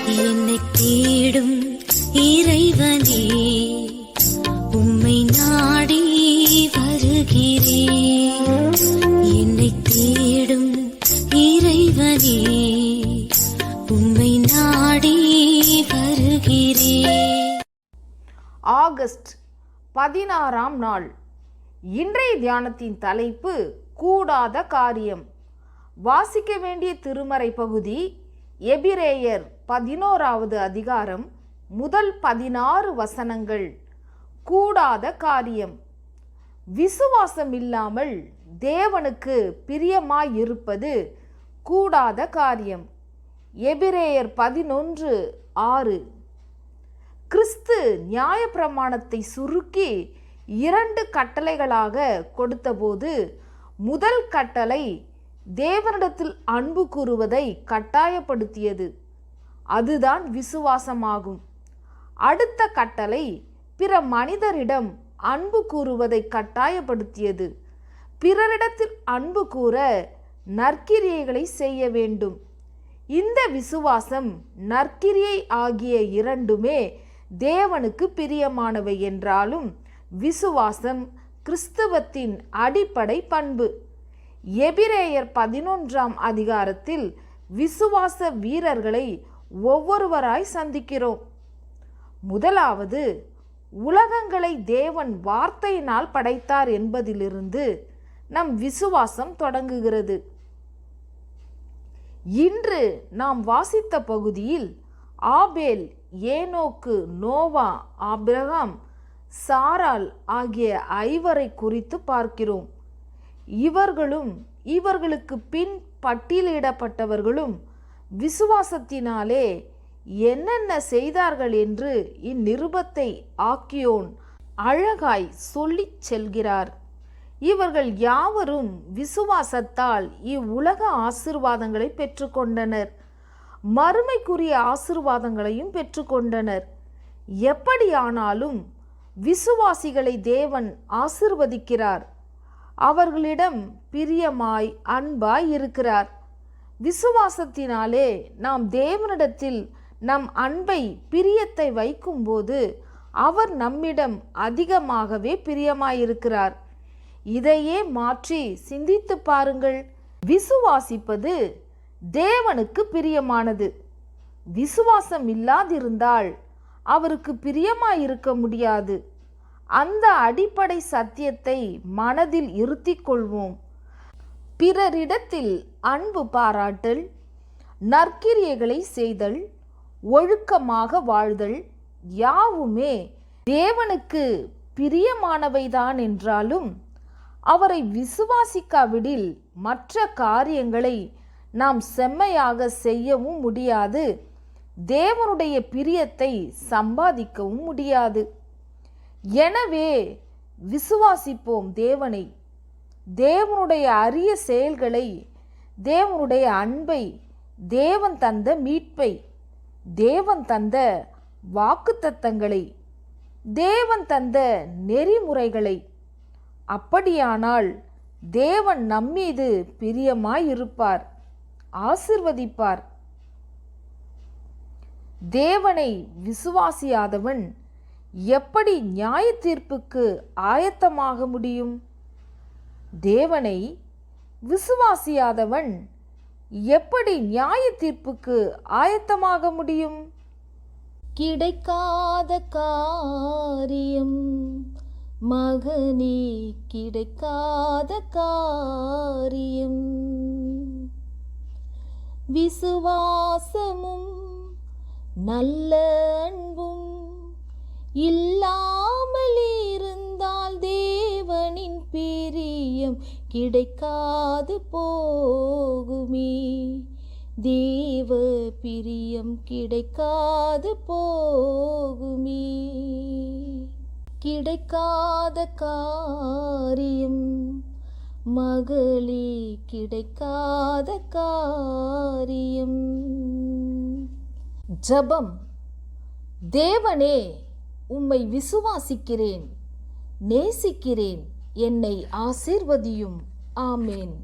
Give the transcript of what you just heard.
என்னை தேடும் இறைவனே, உம்மை நாடி வருகிறேன். என்னை தேடும் இறைவனே, உம்மை நாடி வருகிறேன். ஆகஸ்ட் 16ஆம் நாள். இன்றைய தியானத்தின் தலைப்பு கூடாத காரியம். வாசிக்க வேண்டிய திருமறை பகுதி எபிரேயர் 11வது அதிகாரம் முதல் 16 வசனங்கள். கூடாத காரியம். விசுவாசம் இல்லாமல் தேவனுக்கு பிரியமாயிருப்பது கூடாத காரியம். எபிரேயர் 11:6. கிறிஸ்து நியாயப்பிரமாணத்தை சுருக்கி 2 கட்டளைகளாக கொடுத்தபோது முதல் கட்டளை தேவனிடத்தில் அன்பு கூறுவதை கட்டாயப்படுத்தியது. அதுதான் விசுவாசமாகும். அடுத்த கட்டளை பிற மனிதரிடம் அன்பு கூறுவதை கட்டாயப்படுத்தியது. பிறரிடத்தில் அன்பு கூற நற்கிரியைகளை செய்ய வேண்டும். இந்த விசுவாசம் நற்கிரியை ஆகிய இரண்டுமே தேவனுக்கு பிரியமானவை என்றாலும் விசுவாசம் கிறிஸ்துவத்தின் அடிப்படை பண்பு. எபிரேயர் 11ஆம் அதிகாரத்தில் விசுவாச வீரர்களை ஒவ்வொருவராய் சந்திக்கிறோம். முதலாவது, உலகங்களை தேவன் வார்த்தையினால் படைத்தார் என்பதிலிருந்து நம் விசுவாசம் தொடங்குகிறது. இன்று நாம் வாசித்த பகுதியில் ஆபேல், ஏனோக்கு, நோவா, ஆபிரகாம், சாராள் ஆகிய 5 குறித்து பார்க்கிறோம். இவர்களும் இவர்களுக்கு பின் பட்டியலிடப்பட்டவர்களும் விசுவாசத்தினாலே என்னென்ன செய்தார்கள் என்று இந்நிருபத்தை ஆக்கியோன் அழகாய் சொல்லிச் செல்கிறார். இவர்கள் யாவரும் விசுவாசத்தால் இவ்வுலக ஆசீர்வாதங்களை பெற்றுக்கொண்டனர், மறுமைக்குரிய ஆசீர்வாதங்களையும் பெற்றுக்கொண்டனர். எப்படியானாலும் விசுவாசிகளை தேவன் ஆசீர்வதிக்கிறார். அவர்களிடம் பிரியமாய் அன்பாய் இருக்கிறார். விசுவாசத்தினாலே நாம் தேவனிடத்தில் நம் அன்பை, பிரியத்தை வைக்கும்போது அவர் நம்மிடம் அதிகமாகவே பிரியமாயிருக்கிறார். இதையே மாற்றி சிந்தித்து பாருங்கள். விசுவாசிப்பது தேவனுக்கு பிரியமானது. விசுவாசம் இல்லாதிருந்தால் அவருக்கு பிரியமாயிருக்க முடியாது. அந்த அடிப்படை சத்தியத்தை மனதில் இருத்திக் கொள்வோம். பிறரிடத்தில் அன்பு பாராட்டல், நற்கிரியைகளை செய்தல், ஒழுக்கமாக வாழ்தல் யாவுமே தேவனுக்கு பிரியமானவைதான் என்றாலும் அவரை விசுவாசிக்காவிடில் மற்ற காரியங்களை நாம் செம்மையாக செய்யவும் முடியாது, தேவனுடைய பிரியத்தை சம்பாதிக்கவும் முடியாது. எனவே விசுவாசிப்போம் தேவனை, தேவனுடைய அரிய செயல்களை, தேவனுடைய அன்பை, தேவன் தந்த மீட்பை, தேவன் தந்த வாக்குத்தத்தங்களை, தேவன் தந்த நெறிமுறைகளை. அப்படியானால் தேவன் நம்மீது பிரியமாயிருப்பார், ஆசீர்வதிப்பார். தேவனை விசுவாசியாதவன் எப்படி நியாய தீர்ப்புக்கு ஆயத்தமாக முடியும்? தேவனை விசுவாசியாதவன் எப்படி நியாய தீர்ப்புக்கு ஆயத்தமாக முடியும்? கிடைக்காத காரியம் மகனே, கிடைக்காத காரியம். விசுவாசமும் நல்ல அன்பும் இல்லாமல் இருந்தால் தேவனின் பிரியம் கிடைக்காது போகுமே. தேவ பிரியம் கிடைக்காது போகுமே. கிடைக்காத காரியம் மகளே, கிடைக்காத காரியம். ஜெபம். தேவனே, உம்மை விசுவாசிக்கிறேன், நேசிக்கிறேன், என்னை ஆசீர்வதியும். ஆமேன்.